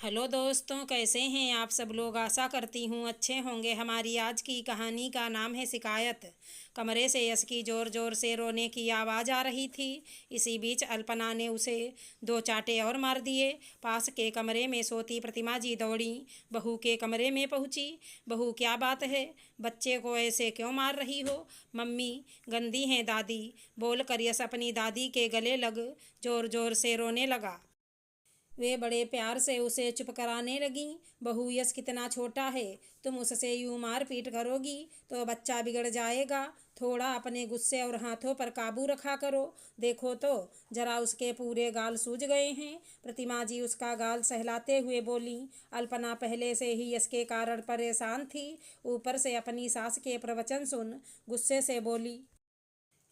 Hello दोस्तों, कैसे हैं आप सब लोग। आशा करती हूँ अच्छे होंगे। हमारी आज की कहानी का नाम है शिकायत। कमरे से यश की ज़ोर ज़ोर से रोने की आवाज़ आ रही थी। इसी बीच अल्पना ने उसे दो चांटे और मार दिए। पास के कमरे में सोती प्रतिमा जी दौड़ी बहू के कमरे में पहुँची। बहू, क्या बात है, बच्चे को ऐसे क्यों मार रही हो। मम्मी गंदी हैं दादी, बोलकर यश अपनी दादी के गले लग ज़ोर ज़ोर से रोने लगा। वे बड़े प्यार से उसे चुप कराने लगीं। बहू, यश कितना छोटा है, तुम उससे यूं मार पीट करोगी तो बच्चा बिगड़ जाएगा। थोड़ा अपने गुस्से और हाथों पर काबू रखा करो। देखो तो जरा, उसके पूरे गाल सूज गए हैं। प्रतिमा जी उसका गाल सहलाते हुए बोली। अल्पना पहले से ही यश के कारण परेशान थी, ऊपर से अपनी सास के प्रवचन सुन गुस्से से बोली,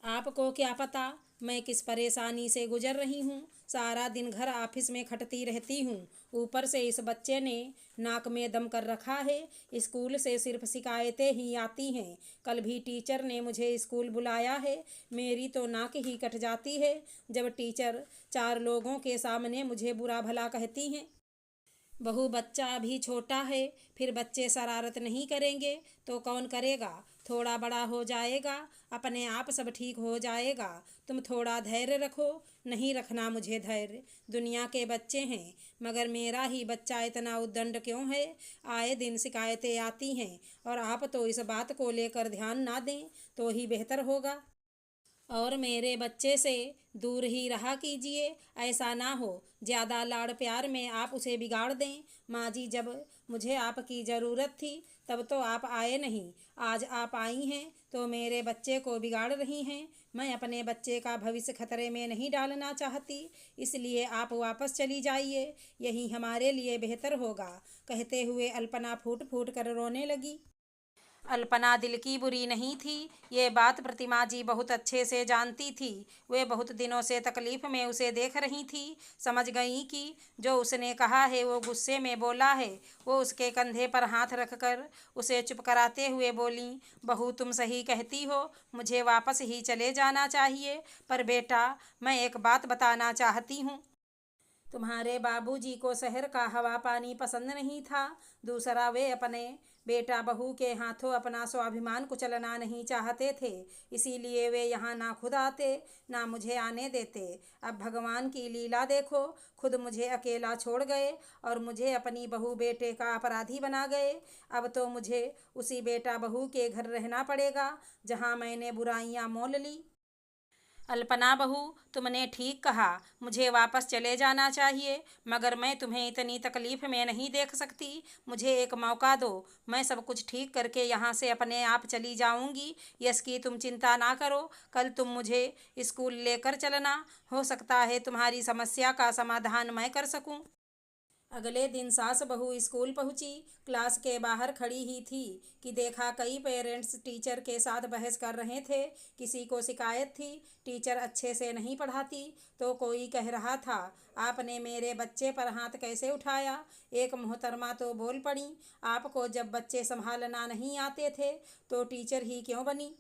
आपको क्या पता मैं किस परेशानी से गुजर रही हूँ। सारा दिन घर ऑफिस में खटती रहती हूँ, ऊपर से इस बच्चे ने नाक में दम कर रखा है। स्कूल से सिर्फ शिकायतें ही आती हैं। कल भी टीचर ने मुझे स्कूल बुलाया है। मेरी तो नाक ही कट जाती है जब टीचर चार लोगों के सामने मुझे बुरा भला कहती हैं। बहू, बच्चा अभी छोटा है, फिर बच्चे शरारत नहीं करेंगे तो कौन करेगा। थोड़ा बड़ा हो जाएगा, अपने आप सब ठीक हो जाएगा। तुम थोड़ा धैर्य रखो। नहीं रखना मुझे धैर्य, दुनिया के बच्चे हैं, मगर मेरा ही बच्चा इतना उद्दंड क्यों है। आए दिन शिकायतें आती हैं और आप तो इस बात को लेकर ध्यान ना दें तो ही बेहतर होगा। और मेरे बच्चे से दूर ही रहा कीजिए। ऐसा ना हो ज़्यादा लाड़ प्यार में आप उसे बिगाड़ दें। माँ जी, जब मुझे आपकी ज़रूरत थी तब तो आप आए नहीं। आज आप आई हैं तो मेरे बच्चे को बिगाड़ रही हैं। मैं अपने बच्चे का भविष्य खतरे में नहीं डालना चाहती, इसलिए आप वापस चली जाइए, यही हमारे लिए बेहतर होगा। कहते हुए अल्पना फूट फूट कर रोने लगी। अल्पना दिल की बुरी नहीं थी, ये बात प्रतिमा जी बहुत अच्छे से जानती थी। वे बहुत दिनों से तकलीफ में उसे देख रही थी। समझ गई कि जो उसने कहा है वो गुस्से में बोला है। वो उसके कंधे पर हाथ रखकर उसे चुप कराते हुए बोली, बहू तुम सही कहती हो, मुझे वापस ही चले जाना चाहिए। पर बेटा, मैं एक बात बताना चाहती हूँ। तुम्हारे बाबूजी को शहर का हवा पानी पसंद नहीं था। दूसरा, वे अपने बेटा बहू के हाथों अपना स्वाभिमान कुचलना नहीं चाहते थे, इसीलिए वे यहाँ ना खुद आते ना मुझे आने देते। अब भगवान की लीला देखो, खुद मुझे अकेला छोड़ गए और मुझे अपनी बहू बेटे का अपराधी बना गए। अब तो मुझे उसी बेटा बहू के घर रहना पड़ेगा जहाँ मैंने बुराइयाँ मोल ली। अल्पना बहू, तुमने ठीक कहा, मुझे वापस चले जाना चाहिए, मगर मैं तुम्हें इतनी तकलीफ में नहीं देख सकती। मुझे एक मौका दो, मैं सब कुछ ठीक करके यहाँ से अपने आप चली जाऊँगी। यश की तुम चिंता ना करो, कल तुम मुझे स्कूल लेकर चलना, हो सकता है तुम्हारी समस्या का समाधान मैं कर सकूँ। अगले दिन सास बहू स्कूल पहुंची। क्लास के बाहर खड़ी ही थी कि देखा कई पेरेंट्स टीचर के साथ बहस कर रहे थे। किसी को शिकायत थी टीचर अच्छे से नहीं पढ़ाती, तो कोई कह रहा था आपने मेरे बच्चे पर हाथ कैसे उठाया। एक मोहतरमा तो बोल पड़ी, आपको जब बच्चे संभालना नहीं आते थे तो टीचर ही क्यों बनी।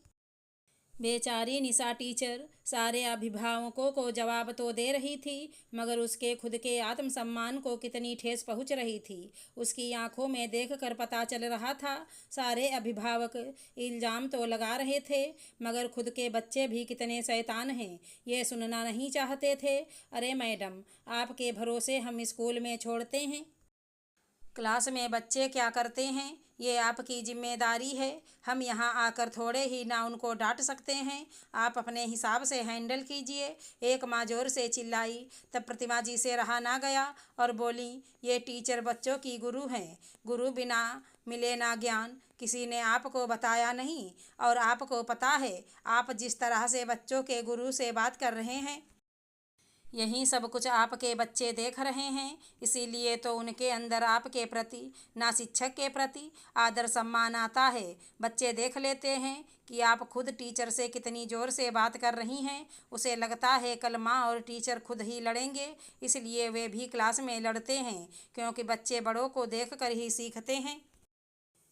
बेचारी निशा टीचर सारे अभिभावकों को जवाब तो दे रही थी, मगर उसके खुद के आत्मसम्मान को कितनी ठेस पहुंच रही थी, उसकी आंखों में देखकर पता चल रहा था। सारे अभिभावक इल्ज़ाम तो लगा रहे थे, मगर खुद के बच्चे भी कितने शैतान हैं, ये सुनना नहीं चाहते थे। अरे मैडम, आपके भरोसे हम स्कूल में छोड़ते हैं, क्लास में बच्चे क्या करते हैं ये आपकी जिम्मेदारी है। हम यहाँ आकर थोड़े ही ना उनको डांट सकते हैं, आप अपने हिसाब से हैंडल कीजिए। एक माँ जोर से चिल्लाई। तब प्रतिमा जी से रहा ना गया और बोली, ये टीचर बच्चों की गुरु हैं, गुरु बिना मिले ना ज्ञान। किसी ने आपको बताया नहीं, और आपको पता है आप जिस तरह से बच्चों के गुरु से बात कर रहे हैं, यही सब कुछ आपके बच्चे देख रहे हैं, इसीलिए तो उनके अंदर आपके प्रति, ना शिक्षक के प्रति आदर सम्मान आता है। बच्चे देख लेते हैं कि आप खुद टीचर से कितनी ज़ोर से बात कर रही हैं, उसे लगता है कल माँ और टीचर खुद ही लड़ेंगे, इसलिए वे भी क्लास में लड़ते हैं, क्योंकि बच्चे बड़ों को देख कर ही सीखते हैं।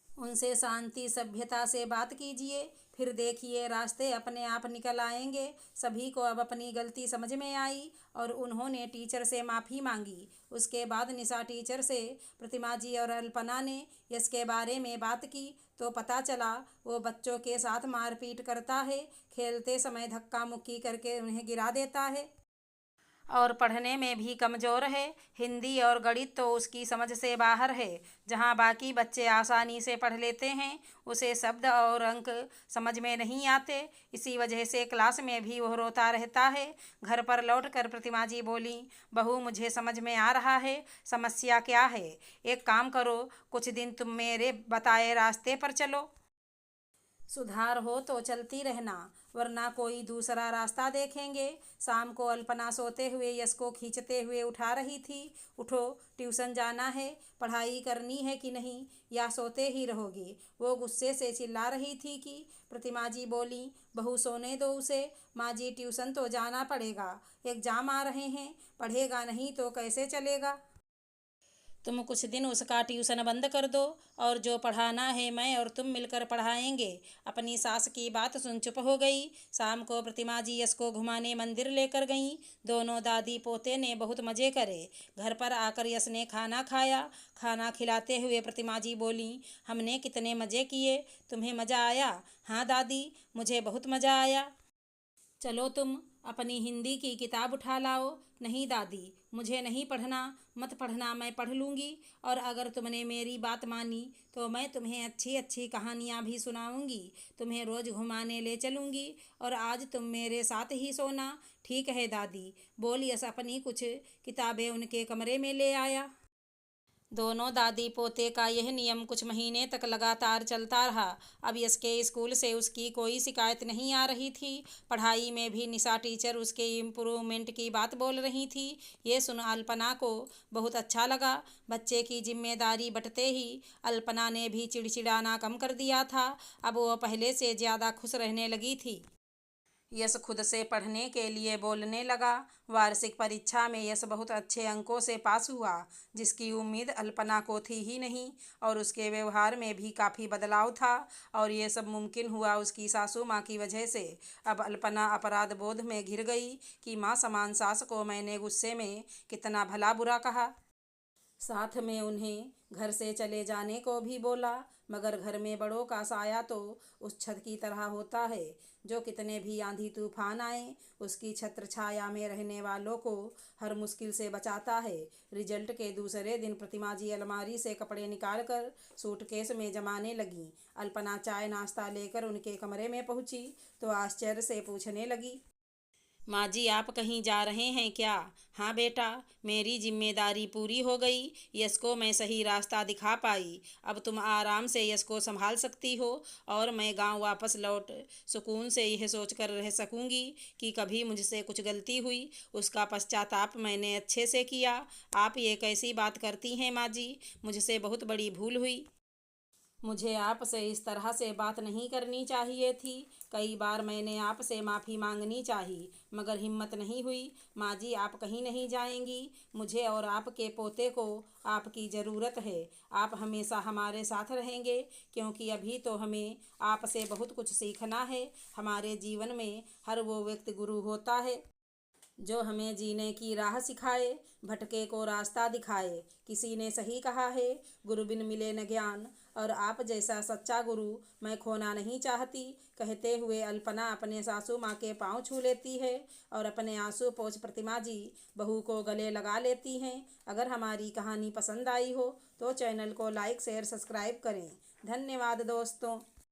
उनसे शांति सभ्यता से बात कीजिए। फिर देखिए रास्ते अपने आप निकल आएंगे। सभी को अब अपनी गलती समझ में आई और उन्होंने टीचर से माफ़ी मांगी। उसके बाद निशा टीचर से प्रतिमा जी और अल्पना ने यश के बारे में बात की तो पता चला वो बच्चों के साथ मारपीट करता है, खेलते समय धक्का मुक्की करके उन्हें गिरा देता है और पढ़ने में भी कमज़ोर है। हिंदी और गणित तो उसकी समझ से बाहर है। जहाँ बाकी बच्चे आसानी से पढ़ लेते हैं उसे शब्द और अंक समझ में नहीं आते। इसी वजह से क्लास में भी वह रोता रहता है। घर पर लौटकर प्रतिमा जी बोली, बहू मुझे समझ में आ रहा है समस्या क्या है। एक काम करो, कुछ दिन तुम मेरे बताए रास्ते पर चलो, सुधार हो तो चलती रहना वरना कोई दूसरा रास्ता देखेंगे। शाम को अल्पना सोते हुए यश को खींचते हुए उठा रही थी। उठो, ट्यूशन जाना है, पढ़ाई करनी है कि नहीं या सोते ही रहोगी। वो गुस्से से चिल्ला रही थी कि प्रतिमा जी बोली, बहू सोने दो उसे। माँ जी ट्यूशन तो जाना पड़ेगा, एग्जाम आ रहे हैं, पढ़ेगा नहीं तो कैसे चलेगा। तुम कुछ दिन उसका ट्यूशन बंद कर दो और जो पढ़ाना है मैं और तुम मिलकर पढ़ाएंगे। अपनी सास की बात सुन चुप हो गई। शाम को प्रतिमा जी यश को घुमाने मंदिर लेकर गईं। दोनों दादी पोते ने बहुत मज़े करे। घर पर आकर यश ने खाना खाया। खाना खिलाते हुए प्रतिमा जी बोली, हमने कितने मज़े किए, तुम्हें मज़ा आया। हाँ दादी, मुझे बहुत मज़ा आया। चलो तुम अपनी हिंदी की किताब उठा लाओ। नहीं दादी, मुझे नहीं पढ़ना। मत पढ़ना, मैं पढ़ लूँगी। और अगर तुमने मेरी बात मानी तो मैं तुम्हें अच्छी अच्छी कहानियाँ भी सुनाऊँगी। तुम्हें रोज़ घुमाने ले चलूँगी और आज तुम मेरे साथ ही सोना। ठीक है दादी, बोल यश अपनी कुछ किताबें उनके कमरे में ले आया। दोनों दादी पोते का यह नियम कुछ महीने तक लगातार चलता रहा। अब यश के स्कूल से उसकी कोई शिकायत नहीं आ रही थी। पढ़ाई में भी निशा टीचर उसके इम्प्रूवमेंट की बात बोल रही थी। ये सुन अल्पना को बहुत अच्छा लगा। बच्चे की जिम्मेदारी बंटते ही अल्पना ने भी चिड़चिड़ाना कम कर दिया था। अब वह पहले से ज़्यादा खुश रहने लगी थी। यश खुद से पढ़ने के लिए बोलने लगा। वार्षिक परीक्षा में यश बहुत अच्छे अंकों से पास हुआ, जिसकी उम्मीद अल्पना को थी ही नहीं। और उसके व्यवहार में भी काफ़ी बदलाव था और ये सब मुमकिन हुआ उसकी सासू माँ की वजह से। अब अल्पना अपराध बोध में घिर गई कि माँ समान सास को मैंने गुस्से में कितना भला बुरा कहा। साथ में उन्हें घर से चले जाने को भी बोला, मगर घर में बड़ों का साया तो उस छत की तरह होता है जो कितने भी आंधी तूफान आए उसकी छत्र छाया में रहने वालों को हर मुश्किल से बचाता है। रिजल्ट के दूसरे दिन प्रतिमा जी अलमारी से कपड़े निकालकर सूटकेस में जमाने लगी। अल्पना चाय नाश्ता लेकर उनके कमरे में पहुंची तो आश्चर्य से पूछने लगी, माँ जी आप कहीं जा रहे हैं क्या? हाँ बेटा, मेरी जिम्मेदारी पूरी हो गई। यश को मैं सही रास्ता दिखा पाई। अब तुम आराम से यश को संभाल सकती हो और मैं गांव वापस लौट सुकून से यह सोचकर रह सकूंगी कि कभी मुझसे कुछ गलती हुई उसका पश्चाताप मैंने अच्छे से किया। आप ये कैसी बात करती हैं माँ जी? मुझसे बहुत बड़ी भूल हुई। मुझे आपसे इस तरह से बात नहीं करनी चाहिए थी। कई बार मैंने आपसे माफ़ी मांगनी चाहिए मगर हिम्मत नहीं हुई। माँ जी आप कहीं नहीं जाएंगी। मुझे और आपके पोते को आपकी ज़रूरत है। आप हमेशा हमारे साथ रहेंगे क्योंकि अभी तो हमें आपसे बहुत कुछ सीखना है। हमारे जीवन में हर वो व्यक्ति गुरु होता है जो हमें जीने की राह सिखाए, भटके को रास्ता दिखाए। किसी ने सही कहा है, गुरु बिन मिले न ज्ञान, और आप जैसा सच्चा गुरु मैं खोना नहीं चाहती। कहते हुए अल्पना अपने सासू माँ के पाँव छू लेती है और अपने आंसू पोंछ प्रतिमा जी बहू को गले लगा लेती हैं। अगर हमारी कहानी पसंद आई हो तो चैनल को लाइक शेयर सब्सक्राइब करें। धन्यवाद दोस्तों।